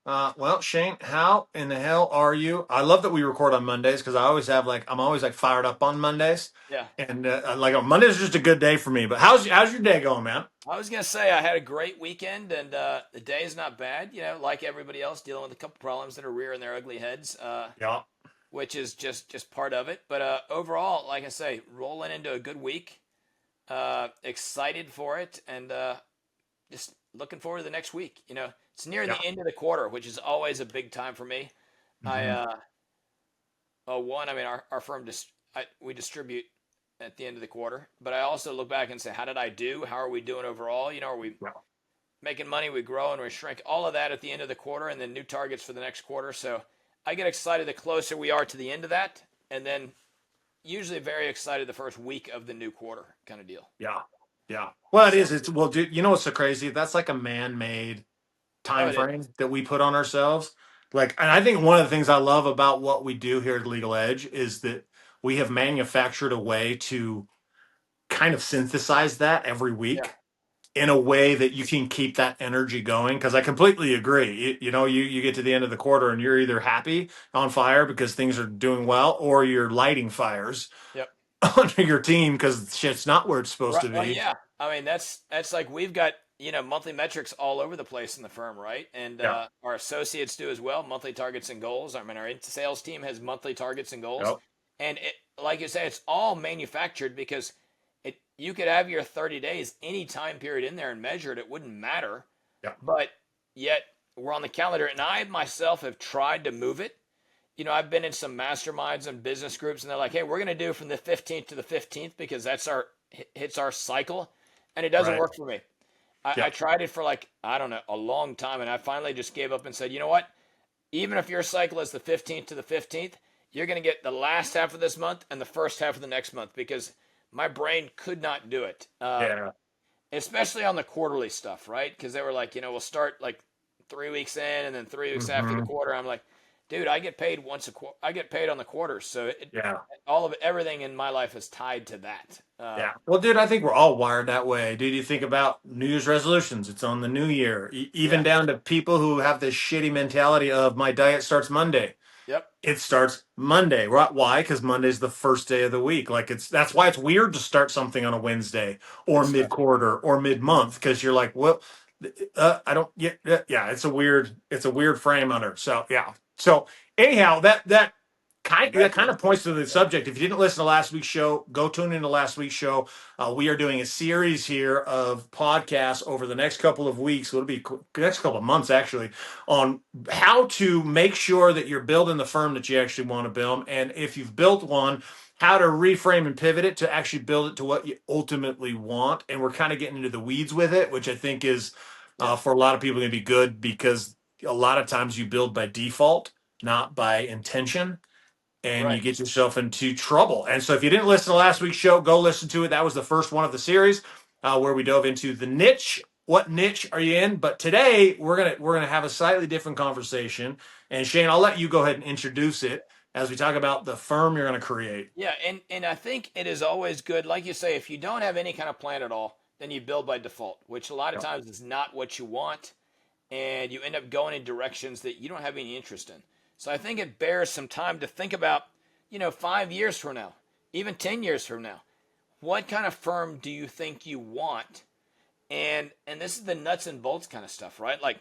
right. Well, Shane, how in the hell are you? I love that we record on Mondays because I'm always like fired up on Mondays, Yeah. and like on Mondays is just a good day for me. But how's your day going, man? I was gonna say I had a great weekend and the day is not bad. Like everybody else, dealing with a couple problems that are rearing their ugly heads, Yeah, which is just part of it. But overall, like I say, rolling into a good week. Excited for it and just looking forward to the next week. It's near yeah. the end of the quarter, which is always a big time for me. I Hmm. one, I mean, our firm we distribute at the end of the quarter, but I also look back and say, how did I do? How are we doing overall? Are we Yeah, making money, we grow and we shrink, all of that at the end of the quarter, and then new targets for the next quarter. So I get excited the closer we are to the end of that, and then usually very excited the first week of the new quarter kind of deal. yeah, yeah. Well, it So, is. It's well, dude. You know what's so crazy? That's like a man-made oh, time it is. frame that we put on ourselves. Like, and I think one of the things I love about what we do here at Legal Edge is that we have manufactured a way to kind of synthesize that every Yeah. week in a way that you can keep that energy going. Because I completely agree. You get to the end of the quarter and you're either happy on fire because things are doing well, or you're lighting fires Yep. under your team because shit's not where it's supposed Right. to Well, be. yeah. I mean, that's like we've got monthly metrics all over the place in the firm, right? And Yeah. our associates do as well, monthly targets and goals. I mean, our sales team has monthly targets and goals, Yep. and like you say, it's all manufactured because you could have your 30 days any time period in there and measure it. It wouldn't matter, Yeah. but yet we're on the calendar, and I myself have tried to move it. I've been in some masterminds and business groups, and they're like, "Hey, we're going to do from the 15th to the 15th because that's our hits our cycle," and it doesn't Right. work for me. I Yeah. tried it for like I don't know a long time, and I finally just gave up and said, "You know what? Even if your cycle is the 15th to the 15th, you're going to get the last half of this month and the first half of the next month because my brain could not do it." Yeah. Especially on the quarterly stuff, right? Because they were like, we'll start like 3 weeks in, and then 3 weeks after the Hmm. quarter. I'm like, dude, I get paid once a quarter. I get paid on the quarters, so Yeah. all of it, everything in my life is tied to that. Yeah. Well, dude, I think we're all wired that way. Dude, you think about New Year's resolutions, it's on the new year. Even Yeah. down to people who have this shitty mentality of my diet starts Monday. Yep. It starts Monday. Right? Why? Because Monday's the first day of the week. Like that's why it's weird to start something on a Wednesday or Good mid stuff. quarter or mid month because you're like, well, I don't. Yeah, yeah. It's a weird frame under. So yeah. So anyhow, that kind of points to the subject. If you didn't listen to last week's show, go tune into last week's show. We are doing a series here of podcasts over the next couple of weeks. It'll be next couple of months actually on how to make sure that you're building the firm that you actually want to build, and if you've built one, how to reframe and pivot it to actually build it to what you ultimately want. And we're kind of getting into the weeds with it, which I think is Yeah. for a lot of people going to be good because a lot of times you build by default, not by intention, and you Right. get yourself into trouble. And so, if you didn't listen to last week's show, go listen to it. That was the first one of the series where we dove into the niche. What niche are you in? But today we're gonna have a slightly different conversation. And Shane, I'll let you go ahead and introduce it as we talk about the firm you're going to create. Yeah. And I think it is always good, like you say, if you don't have any kind of plan at all, then you build by default, which a lot of Yep. times is not what you want, and you end up going in directions that you don't have any interest in. So I think it bears some time to think about, 5 years from now, even 10 years from now, what kind of firm do you think you want? And this is the nuts and bolts kind of stuff, right? Like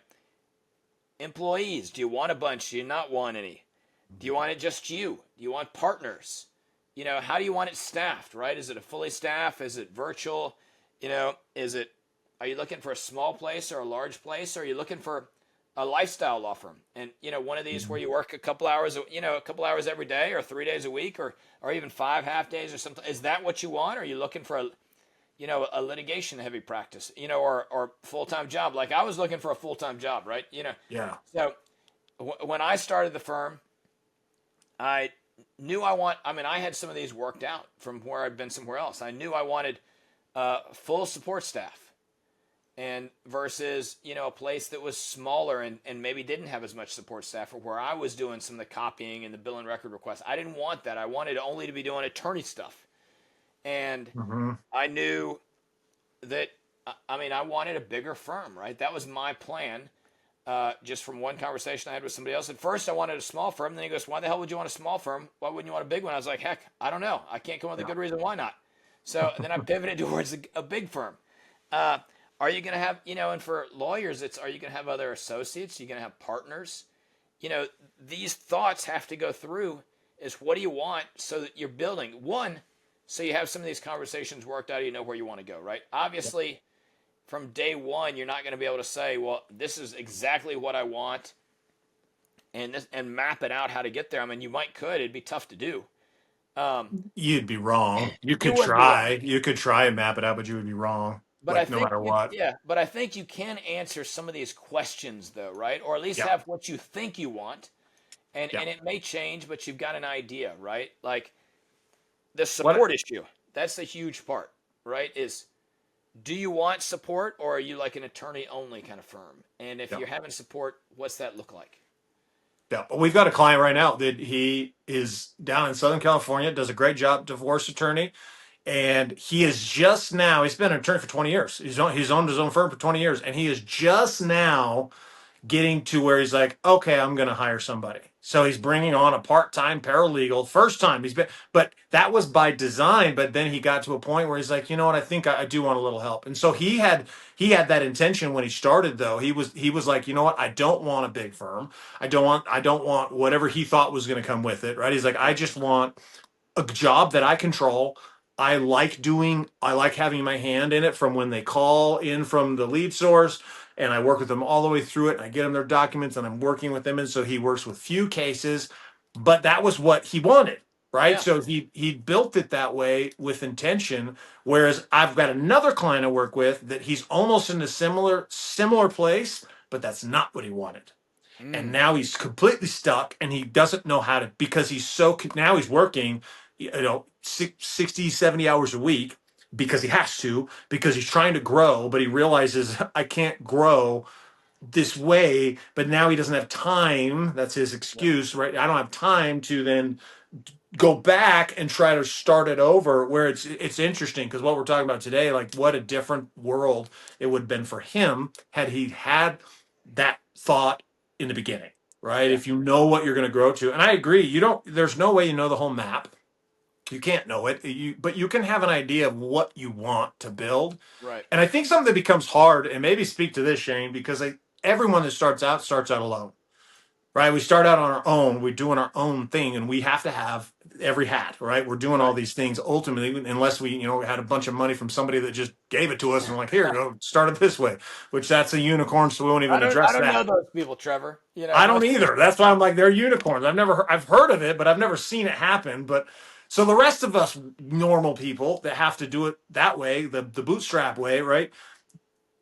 employees, do you want a bunch? Do you not want any? Do you want it just you? Do you want partners? How do you want it staffed, right? Is it a fully staffed? Is it virtual? Is it, are you looking for a small place or a large place? Or are you looking for a lifestyle law firm? And, one of these where you work a couple hours, a couple hours every day or 3 days a week or even 5 half days or something. Is that what you want? Or are you looking for a litigation heavy practice, or full-time job? Like I was looking for a full-time job, right? Yeah. So when I started the firm, I I mean, I had some of these worked out from where I'd been somewhere else. I knew I wanted full support staff and versus, a place that was smaller and maybe didn't have as much support staff or where I was doing some of the copying and the bill and record requests. I didn't want that. I wanted only to be doing attorney stuff. And Hmm. I knew that, I mean, I wanted a bigger firm, right? That was my plan. just from one conversation I had with somebody else. At first, I wanted a small firm. Then he goes, "Why the hell would you want a small firm? Why wouldn't you want a big one?" I was like, "Heck, I don't know. I can't come up with a Yeah. good reason why not." So then I pivoted towards a big firm. Uh, are you going to have, and for lawyers, are you going to have other associates? Are you going to have partners? These thoughts have to go through is what do you want so that you're building one, so you have some of these conversations worked out, you know where you want to go, right? Obviously, from day one, you're not going to be able to say, well, this is exactly what I want and map it out how to get there. I mean, you could, it'd be tough to do. Um, You'd be wrong. You you could wouldn't be wrong. try. You could try and map it out, but you would be wrong. But I Like no think matter what. but I think you can answer some of these questions though, right? Or at least Yeah. have what you think you want. And Yeah. and it may change, but you've got an idea, right? Like the What? support issue. That's the huge part, right? Is do you want support or are you like an attorney only kind of firm? And if Yeah. you're having support, what's that look like? Yeah. But we've got a client right now that he is down in Southern California, does a great job, divorce attorney. And he is just now, he's been an attorney for 20 years. He's owned his own firm for 20 years. And he is just now getting to where he's like, okay, I'm going to hire somebody. So he's bringing on a part-time paralegal. First time he's been, but that was by design. But then he got to a point where he's like, you know what? I think I do want a little help. And so he had that intention when he started. Though he was like, you know what? I don't want a big firm. I don't want whatever he thought was going to come with it. Right? He's like, I Right. just want a job that I control. I like having my hand in it from when they call in from the lead source and I work with them all the way through it and I get them their documents and I'm working with them. And so he works with few cases, but that was what he wanted. Right. Yeah. So he built it that way with intention. Whereas I've got another client I work with that he's almost in a similar place, but that's not what he wanted and Mm. now he's completely stuck and he doesn't know how to because now he's working 60 70 hours a week because he has to because he's trying to grow but he realizes I can't grow this way but now he doesn't have time. That's his Yep. excuse, right? I don't have time to then go back and try to start it over where it's interesting because what we're talking about today, like what a different world it would have been for him had he had that thought in the beginning, right? Yeah. If you know what you're going to grow to. And I agree, there's no way you know the whole map. You can't know it, but you can have an idea of what you want to build. Right. And I think something that becomes hard, and maybe speak to this, Shane, because everyone that starts out alone, right? We start out on our own. We're doing our own thing, and we have to have every hat, right? We're doing all Right. these things ultimately, unless we, had a bunch of money from somebody that just gave it to us and like, here, go, start it this way, which that's a unicorn, so we won't even I address don't know that. those people, Trevor. I don't Most either. That's why I'm like, they're unicorns. I've heard of it, but I've never seen it happen. But so the rest of us normal people that have to do it that way, the bootstrap way, right?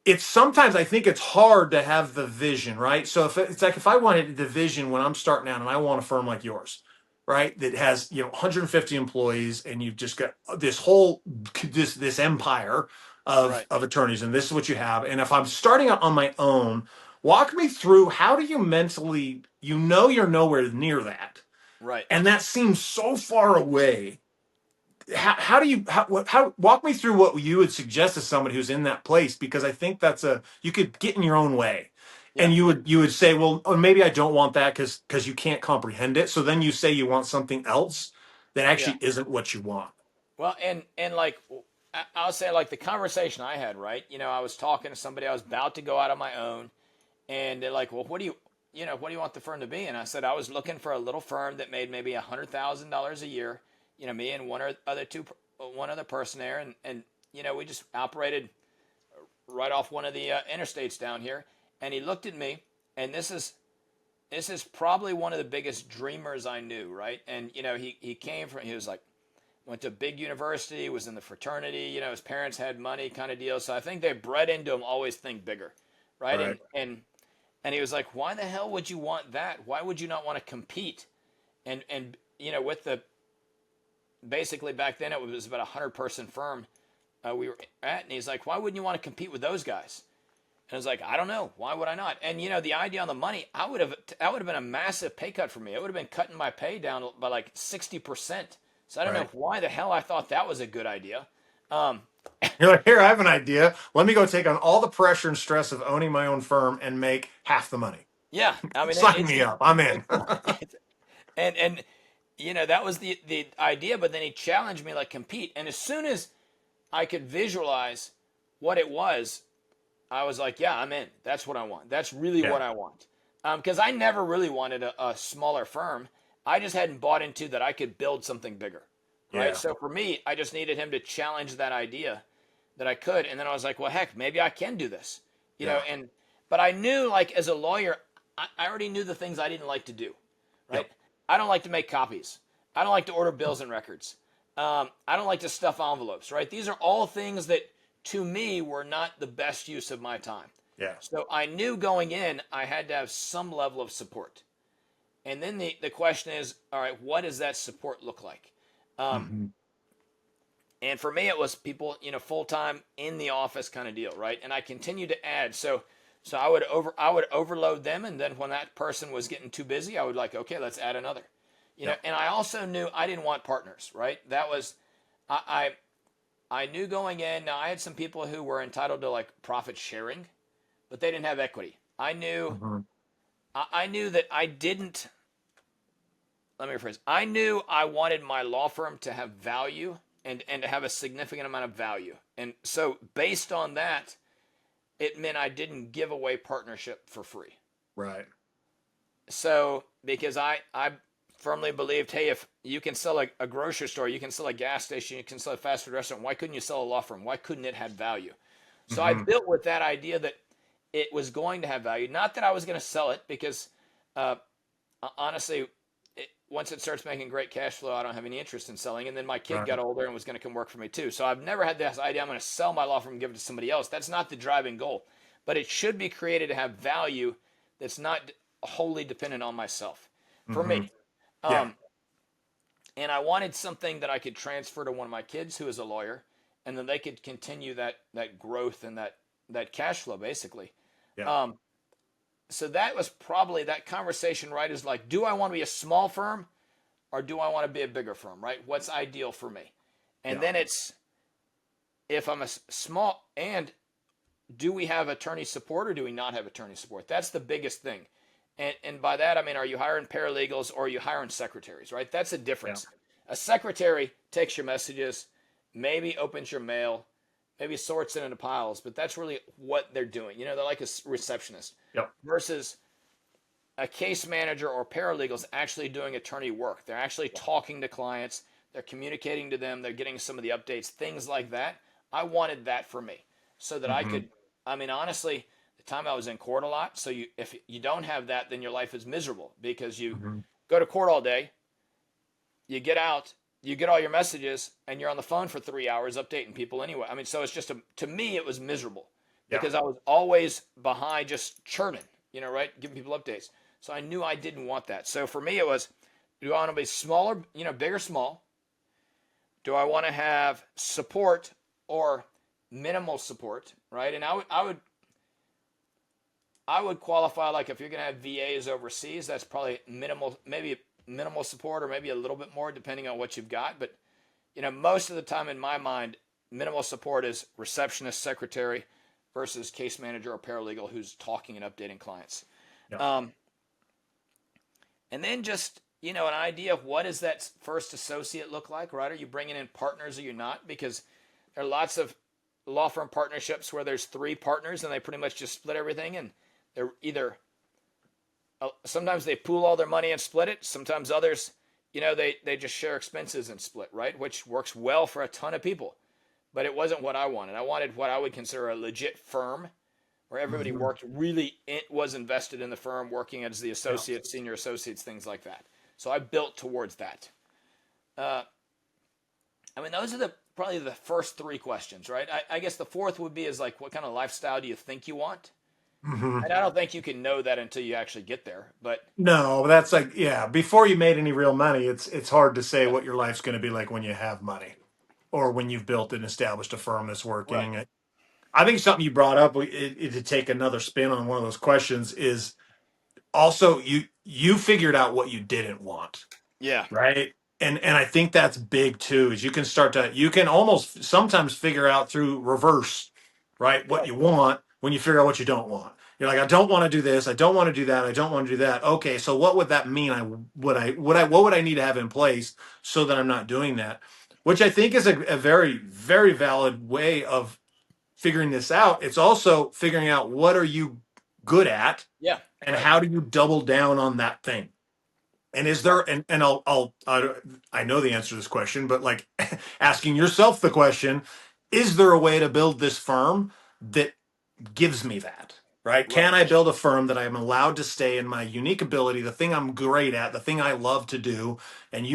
It's sometimes I think it's hard to have the vision, right? So if I wanted the vision when I'm starting out and I want a firm like yours, right, that has 150 employees and you've just got this whole this empire of right. attorneys and this is what you have. And if I'm starting out on my own, walk me through how do you mentally you're nowhere near that, Right. and that seems so far away. How do you how walk me through what you would suggest to somebody who's in that place because I think you could get in your own way Yeah. and you would say well maybe I don't want that because you can't comprehend it, so then you say you want something else that Yeah. actually isn't what you want. Well, and like I'll say like the conversation I had, right? I was talking to somebody. I was about to go out on my own, and they're like, "Well, what do you want the firm to be?" And I said I was looking for a little firm that made maybe $100,000 a year. Me and one other person there, and we just operated right off one of the interstates down here. And he looked at me, and this is probably one of the biggest dreamers I knew, right? And he was like went to a big university, was in the fraternity, his parents had money kind of deal. So I think they bred into him always think bigger, right? Right. And he was like, why the hell would you want that? Why would you not want to compete? And with the basically back then it was about 100-person firm we were at, and he's like, why wouldn't you want to compete with those guys? And I was like, I don't know. Why would I not? And the idea on the money, that would have been a massive pay cut for me. It would have been cutting my pay down by like 60%. So I don't know Right. why the hell I thought that was a good idea. You're like, here, I have an idea. Let me go take on all the pressure and stress of owning my own firm and make half the money. Yeah, I mean Sign me up. I'm in. it's and that was the idea. But then he challenged me like compete, and as soon as I could visualize what it was, I was like, yeah, I'm in. That's what I want. That's really Yeah. what I want. Because I never really wanted a smaller firm. I just hadn't bought into that I could build something bigger, right? Yeah. So for me, I just needed him to challenge that idea that I could, and then I was like, well, heck, maybe I can do this, Yeah. And but I knew, like, as a lawyer, I already knew the things I didn't like to do, right? Yep. I don't like to make copies. I don't like to order bills and records. I don't like to stuff envelopes, right? These are all things that to me were not the best use of my time. Yeah. So I knew going in I had to have some level of support. And then the question is, all right, what does that support look like? Um, Hmm. and for me, it was people, full time in the office kind of deal, right? And I continued to add. So I would overload them, and then when that person was getting too busy, I would like, okay, let's add another. Yep. And I also knew I didn't want partners, right? That was I knew going in. Now I had some people who were entitled to like profit sharing, but they didn't have equity. Hmm. I knew that I didn't. Let me rephrase. I knew I wanted my law firm to have value and to have a significant amount of value. And so based on that, it meant I didn't give away partnership for free. Right. So because I firmly believed, hey, if you can sell a grocery store, you can sell a gas station, you can sell a fast food restaurant, why couldn't you sell a law firm? Why couldn't it have value? So I Hmm. built with that idea that it was going to have value. Not that I was going to sell it, because uh, honestly, once it starts making great cash flow, I don't have any interest in selling. And then my kid Right. got older and was going to come work for me too. So I've never had this idea I'm going to sell my law firm and give it to somebody else. That's not the driving goal. But it should be created to have value that's not wholly dependent on myself. For Hmm. me, Yeah. um, and I wanted something that I could transfer to one of my kids who is a lawyer, and then they could continue that growth and that cash flow basically. Yeah. Um, so that was probably that conversation, right? Is like, do I want to be a small firm or do I want to be a bigger firm, right? What's ideal for me? And Yeah. then it's, if I'm a small, and do we have attorney support or do we not have attorney support? That's the biggest thing. And by that, I mean, are you hiring paralegals or are you hiring secretaries, right? That's a Yeah. difference. A secretary takes your messages, maybe opens your mail, maybe sorts it into piles, but that's really what they're doing. They're like a receptionist Yep. versus a case manager or paralegals actually doing attorney work. They're actually talking to clients, they're communicating to them, they're getting some of the updates, things like that. I wanted that for me so that I Hmm. could, I mean, honestly, the time I was in court a lot. So if you don't have that, then your life is miserable because you Hmm. go to court all day, you get out, you get all your messages, and you're on the phone for 3 hours updating people anyway. I mean, so it's just, to me, it was miserable Yeah. because I was always behind just churning, right? Giving people updates. So I knew I didn't want that. So for me, it was, do I want to be smaller, big or small? Do I want to have support or minimal support, right? And I would qualify, like, if you're going to have VAs overseas, that's probably minimal, maybe minimal support or maybe a little bit more depending on what you've got. But most of the time in my mind, minimal support is receptionist, secretary versus case manager or paralegal who's talking and updating clients. Yeah. Um, and then just an idea of what does that first associate look like, right? Are you bringing in partners or you're not? Because there are lots of law firm partnerships where there's three partners and they pretty much just split everything, and they're either sometimes they pool all their money and split it. Sometimes others, they just share expenses and split, right? Which works well for a ton of people. But it wasn't what I wanted. I wanted what I would consider a legit firm where everybody Hmm. worked really, it was invested in the firm, working as the Yeah. associates, senior associates, things like that. So I built towards that. Uh, I mean, those are probably the first three questions, right? I guess the fourth would be is like, what kind of lifestyle do you think you want? Hmm. And I don't think you can know that until you actually get there. But No, that's like, yeah, before you made any real money, it's hard to say yeah, what your life's going to be like when you have money or when you've built and established a firm that's right. working. I think something you brought up, to take another spin on one of those questions, is also you figured out what you didn't want, Yeah. right? and I think that's big too. Is you can almost sometimes figure out through reverse, right, what Right. you want when you figure out what you don't want. You're like, I don't want to do this, I don't want to do that, I don't want to do that. Okay, so what would that mean? What would I need to have in place so that I'm not doing that? Which I think is a very, very valid way of figuring this out. It's also figuring out what are you good at Yeah. and Right. how do you double down on that thing. And is Right. there, and I know the answer to this question, but like asking yourself the question, is there a way to build this firm that gives me that? Right? Right. Can I build a firm that I'm allowed to stay in my unique ability, the thing I'm great at, the thing I love to do? And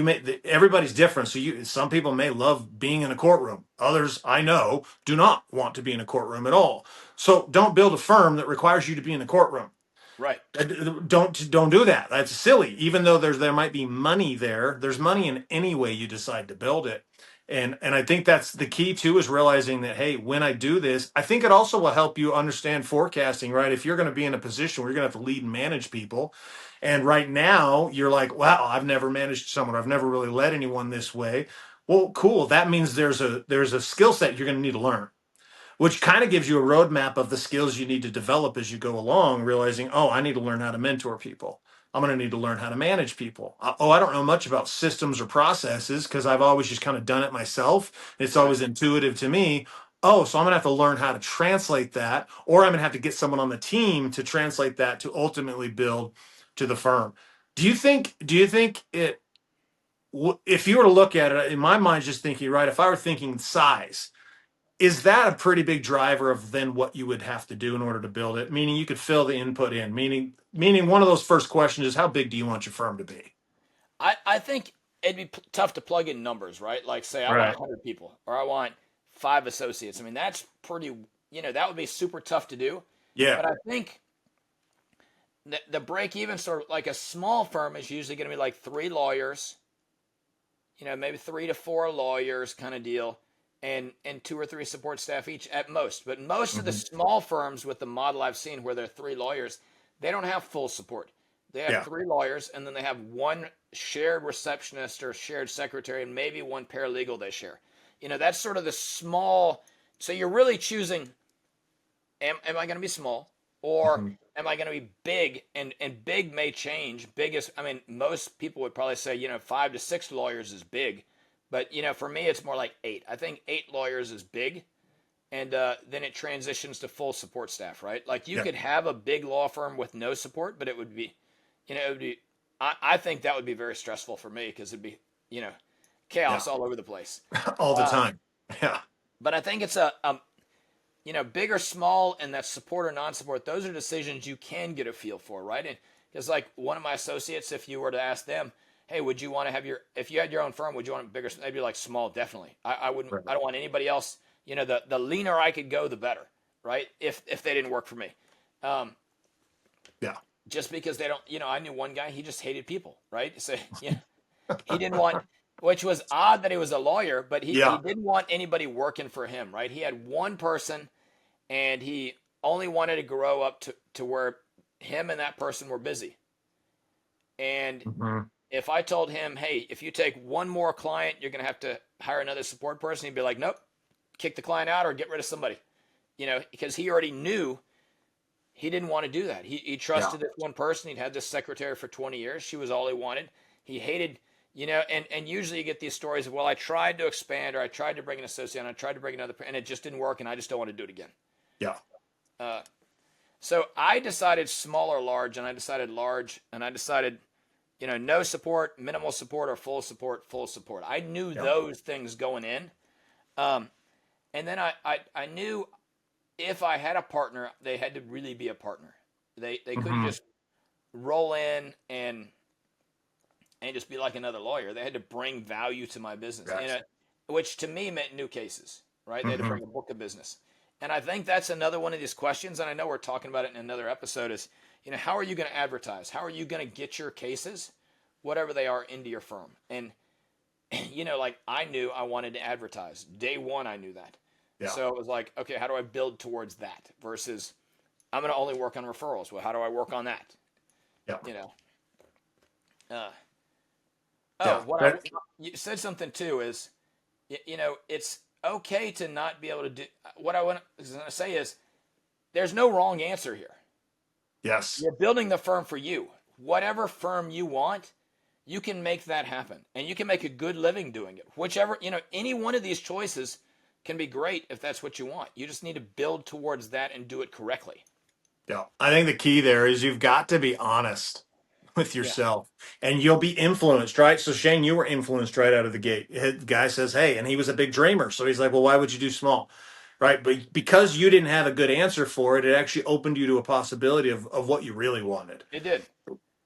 everybody's different. So some people may love being in a courtroom. Others I know do not want to be in a courtroom at all. So don't build a firm that requires you to be in a courtroom. Right. Don't do that. That's silly. Even though there might be money there, there's money in any way you decide to build it. And I think that's the key too, is realizing that, hey, when I do this, I think it also will help you understand forecasting, right? If you're going to be in a position where you're going to have to lead and manage people, and right now you're like, wow, I've never managed someone, I've never really led anyone this way. Well, cool. That means there's a skill set you're going to need to learn, which kind of gives you a roadmap of the skills you need to develop as you go along, realizing, oh, I need to learn how to mentor people. I'm going to need to learn how to manage people. Oh, I don't know much about systems or processes because I've always just kind of done it myself. It's Right. always intuitive to me. Oh, so I'm going to have to learn how to translate that, or I'm going to have to get someone on the team to translate that to ultimately build to the firm. Do you think if you were to look at it, in my mind, just thinking, right, if I were thinking size, is that a pretty big driver of then what you would have to do in order to build it? Meaning you could fill the input in. Meaning one of those first questions is how big do you want your firm to be? I think it'd be tough to plug in numbers, right? Like, say, I want Right. 100 people or I want 5 associates. I mean, that's pretty, that would be super tough to do. Yeah. But I think the break even sort of like a small firm is usually going to be like 3 lawyers, maybe 3 to 4 lawyers kind of deal, and 2 or 3 support staff each at most. But most of the Hmm. small firms with the model I've seen where there are 3 lawyers, they don't have full support. They have Yeah. 3 lawyers, and then they have one shared receptionist or shared secretary, and maybe one paralegal they share. That's sort of the small. So you're really choosing: am I going to be small, or Hmm. am I going to be big? And big may change. Big is, I mean, most people would probably say 5 to 6 lawyers is big, but for me it's more like 8. I think 8 lawyers is big, and then it transitions to full support staff, right? Like you Yeah. could have a big law firm with no support, but it would be, it would be. I think that would be very stressful for me because it'd be Yeah. chaos all over the place. All the Uh, time. Yeah. but I think it's a big or small, and that support or non-support, those are decisions you can get a feel for, right? And because like one of my associates, if you were to ask them, hey, would you want to have if you had your own firm, would you want it bigger? They'd be like, small, definitely. I wouldn't, Right. I don't want anybody else, the leaner I could go, the better, right? If they didn't work for me. Um, Yeah. just because they don't, I knew one guy, he just hated people, right? So, he didn't want, which was odd that he was a lawyer, but he Yeah. didn't want anybody working for him, right? He had one person, and he only wanted to grow up to where him and that person were busy. And Hmm. if I told him, hey, if you take one more client, you're going to have to hire another support person, he'd be like, nope, kick the client out or get rid of somebody, because he already knew he didn't want to do that. He Yeah. trusted this one person. He'd had this secretary for 20 years. She was all he wanted. He hated, and usually you get these stories of, well, I tried to expand, or I tried to bring an associate, and I tried to bring another, and it just didn't work, and I just don't want to do it again. Yeah. Uh, so I decided small or large, and I decided large, and I decided, no support, minimal support, or full support, full support. I knew Yeah. those things going in. Um, and then I knew if I had a partner, they had to really be a partner. They couldn't Hmm. just roll in and just be like another lawyer. They had to bring value to my business, Gotcha. which to me meant new cases, right? They had to Hmm. bring a book of business. And I think that's another one of these questions, and I know we're talking about it in another episode, is, how are you going to advertise? How are you going to get your cases, whatever they are, into your firm? And, like I knew I wanted to advertise. Day one, I knew that. Yeah. So it was like, okay, how do I build towards that versus I'm going to only work on referrals? Well, how do I work on that? Yeah. You know, uh, Oh, Yeah. what I That, you said something too is, it's okay to not be able to do. What I want to say is, there's no wrong answer here. yes. You're building the firm for you. Whatever firm you want, you can make that happen, and you can make a good living doing it. Whichever, any one of these choices can be great if that's what you want. You just need to build towards that and do it correctly. Yeah. I think the key there is you've got to be honest with Yeah, yourself and you'll be influenced, right? So Shane, you were influenced right out of the gate. The guy says, hey, and he was a big dreamer. So he's like, well, why would you do small? Right. But because you didn't have a good answer for it, it actually opened you to a possibility of what you really wanted. it did.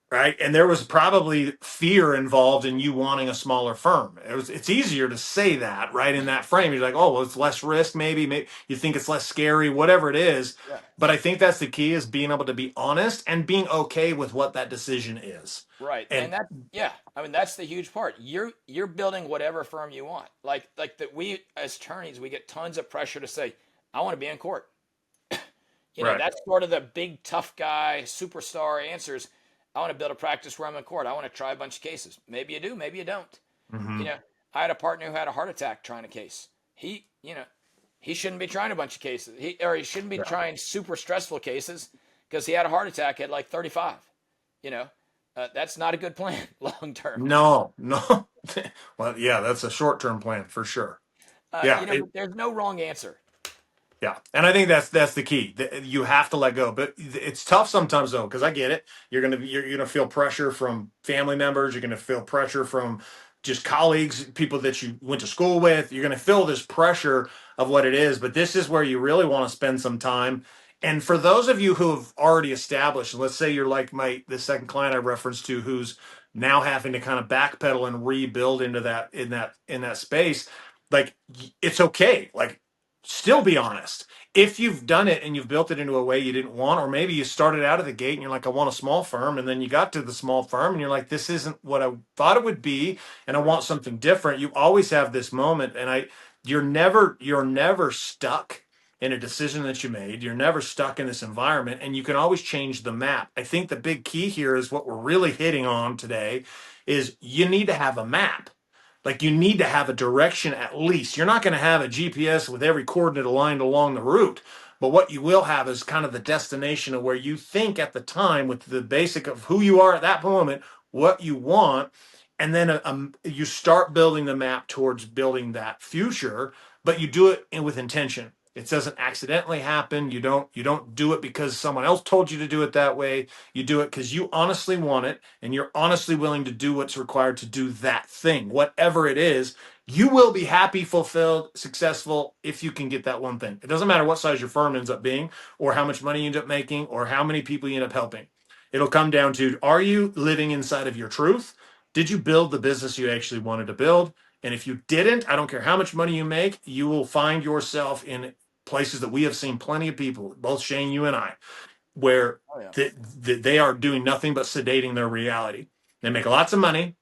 Right. And there was probably fear involved in you wanting a smaller firm. It's easier to say that, right? In that frame, you're like, oh, well, it's less risk, maybe you think it's less scary, whatever it is. Yeah, But I think that's the key is being able to be honest and being okay with what that decision is. right. And And that, yeah, I mean that's the huge part. You're building whatever firm you want. Like that, we as attorneys we get tons of pressure to say, I want to be in court. right. That's sort of the big tough guy superstar answers. I want to build a practice where I'm in court. I want to try a bunch of cases. Maybe you do, maybe you don't. You Hmm. know, I had a partner who had a heart attack trying a case. He shouldn't be trying a bunch of cases. He shouldn't be Yeah. trying super stressful cases because he had a heart attack at like 35. You know, that's not a good plan long term. No, no. Well, yeah, that's a short-term plan for sure. Yeah. But there's no wrong answer. Yeah, and I think that's the key. You have to let go, but it's tough sometimes though, because I get it. You're gonna feel pressure from family members. You're gonna feel pressure from just colleagues, people that you went to school with. You're gonna feel this pressure of what it is, but this is where you really want to spend some time. And for those of you who have already established, let's say you're like the second client I referenced to, who's now having to kind of backpedal and rebuild into that space. Like it's okay. Like still be honest. If you've done it and you've built it into a way you didn't want, or maybe you started out of the gate and you're like, I want a small firm, and then you got to the small firm and you're like, this isn't what I thought it would be, and I want something different. You always have this moment, and you're never stuck in a decision that you made. You're never stuck in this environment, and you can always change the map. I think the big key here is what we're really hitting on today is you need to have a map. Like you need to have a direction at least. You're not going to have a GPS with every coordinate aligned along the route, but what you will have is kind of the destination of where you think at the time with the basic of who you are at that moment, what you want, and then you start building the map towards building that future, but you do it with intention. It doesn't accidentally happen. You don't do it because someone else told you to do it that way. You do it because you honestly want it and you're honestly willing to do what's required to do that thing, whatever it is. You will be happy, fulfilled, successful if you can get that one thing. It doesn't matter what size your firm ends up being, or how much money you end up making, or how many people you end up helping. It'll come down to, are you living inside of your truth? Did you build the business you actually wanted to build? And if you didn't, I don't care how much money you make, you will find yourself in places that we have seen plenty of people, both Shane, you and I, where Oh yeah. they are doing nothing but sedating their reality. They make lots of money.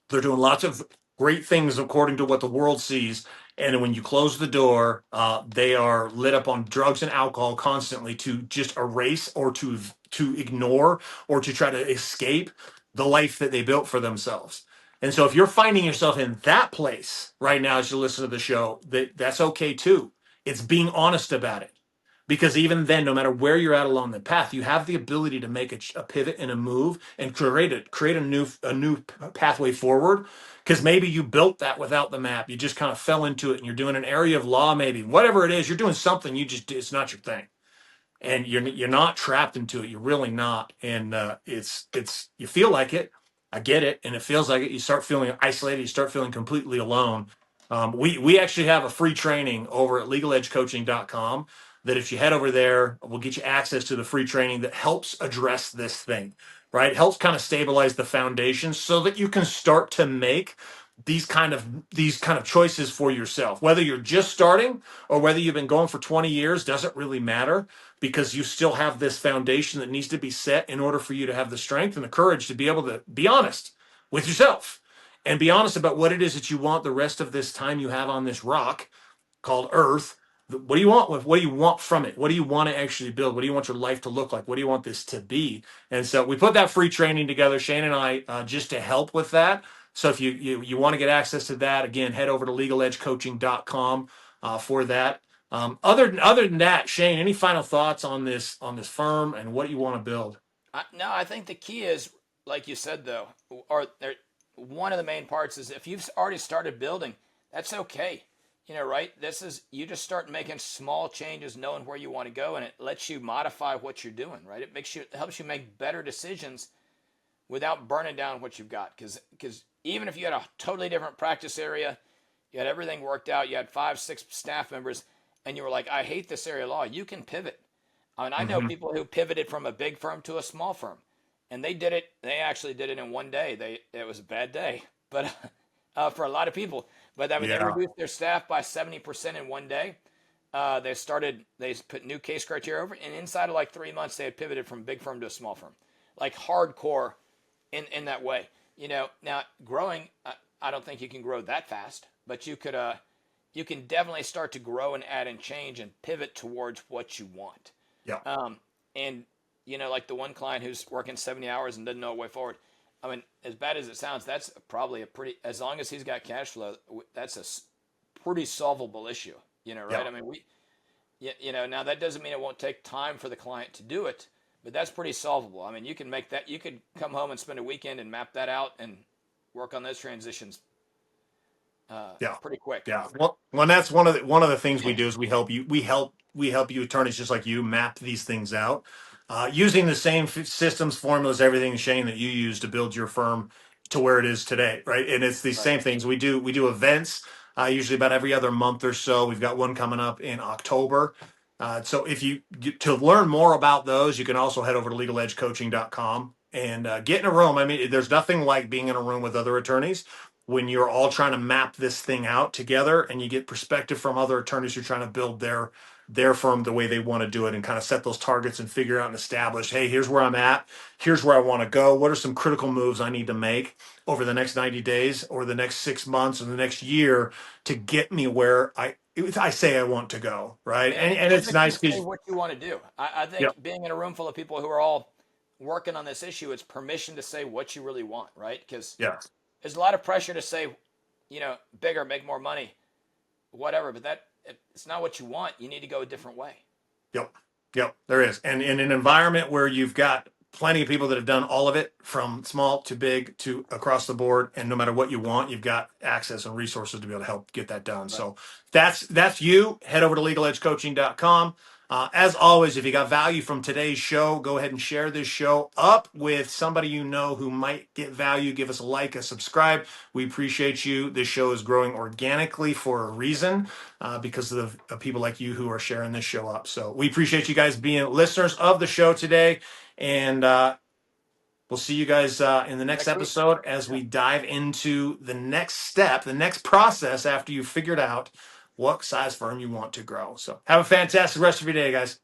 They're doing lots of great things according to what the world sees. And when you close the door, they are lit up on drugs and alcohol constantly to just erase or to ignore or to try to escape the life that they built for themselves. And so if you're finding yourself in that place right now as you listen to the show, that's okay too. It's being honest about it. Because even then, no matter where you're at along the path, you have the ability to make a pivot and a move and create a new pathway forward. Because maybe you built that without the map, you just kind of fell into it, and you're doing an area of law, maybe whatever it is, you're doing something it's not your thing, and you're not trapped into it. You're really not, and it's you feel like it. I get it, and it feels like it. You start feeling isolated. You start feeling completely alone. We actually have a free training over at legaledgecoaching.com that if you head over there, we'll get you access to the free training that helps address this thing, right? It helps kind of stabilize the foundation so that you can start to make these kind of choices for yourself. Whether you're just starting or whether you've been going for 20 years doesn't really matter because you still have this foundation that needs to be set in order for you to have the strength and the courage to be able to be honest with yourself and be honest about what it is that you want the rest of this time you have on this rock called Earth. What do you want with? What do you want from it? What do you want to actually build? What do you want your life to look like? What do you want this to be? And so we put that free training together, Shane and I, just to help with that, So if you want to get access to that, again, head over to legaledgecoaching.com for that. Other than that, Shane, any final thoughts on this firm and what you want to build? No, I think the key is, like you said, though, one of the main parts is if you've already started building, that's okay. Right? This is you just start making small changes, knowing where you want to go, and it lets you modify what you're doing. Right? It helps you make better decisions without burning down what you've got. Because even if you had a totally different practice area, you had everything worked out, you had 5, 6 staff members, and you were like, I hate this area of law, you can pivot. I mean, I know Mm-hmm. people who pivoted from a big firm to a small firm, and they did it. They actually did it in one day. It was a bad day, but for a lot of people. But I mean, they Yeah. reduced their staff by 70% in one day. They put new case criteria over, and inside of like 3 months, they had pivoted from big firm to a small firm, like hardcore in that way. Now growing, I don't think you can grow that fast, but you can definitely start to grow and add and change and pivot towards what you want. Yeah. And like the one client who's working 70 hours and doesn't know a way forward. I mean, as bad as it sounds, that's probably as long as he's got cash flow, that's a pretty solvable issue. Right? Yeah. I mean, now that doesn't mean it won't take time for the client to do it, but that's pretty solvable. I mean, you can make that. You could come home and spend a weekend and map that out and work on those transitions Yeah. pretty quick. Yeah. Well, that's one of the things we do is we help you attorneys just like you map these things out, using the same systems, formulas, everything, Shane, that you use to build your firm to where it is today, right? And it's these Right. same things we do. We do events, usually about every other month or so. We've got one coming up in October. So if to learn more about those, you can also head over to legaledgecoaching.com and get in a room. I mean, there's nothing like being in a room with other attorneys when you're all trying to map this thing out together and you get perspective from other attorneys who are trying to build their firm the way they want to do it and kind of set those targets and figure out and establish, hey, here's where I'm at, here's where I want to go, what are some critical moves I need to make over the next 90 days or the next 6 months or the next year to get me where I say I want to go, right? And And it's physically nice say because what you want to do. I yep, think being in a room full of people who are all working on this issue, it's permission to say what you really want, right? Because yeah. there's a lot of pressure to say, bigger, make more money, whatever. But it's not what you want. You need to go a different way. Yep. Yep. There is. And in an environment where you've got plenty of people that have done all of it from small to big to across the board, and no matter what you want, you've got access and resources to be able to help get that done. Right. So that's you. Head over to legaledgecoaching.com. As always, if you got value from today's show, go ahead and share this show up with somebody you know who might get value. Give us a like, a subscribe. We appreciate you. This show is growing organically for a reason, because of people like you who are sharing this show up. So we appreciate you guys being listeners of the show today. And we'll see you guys in the next Next week. episode as we dive into the next step, the next process after you've figured out what size firm you want to grow. So have a fantastic rest of your day, guys.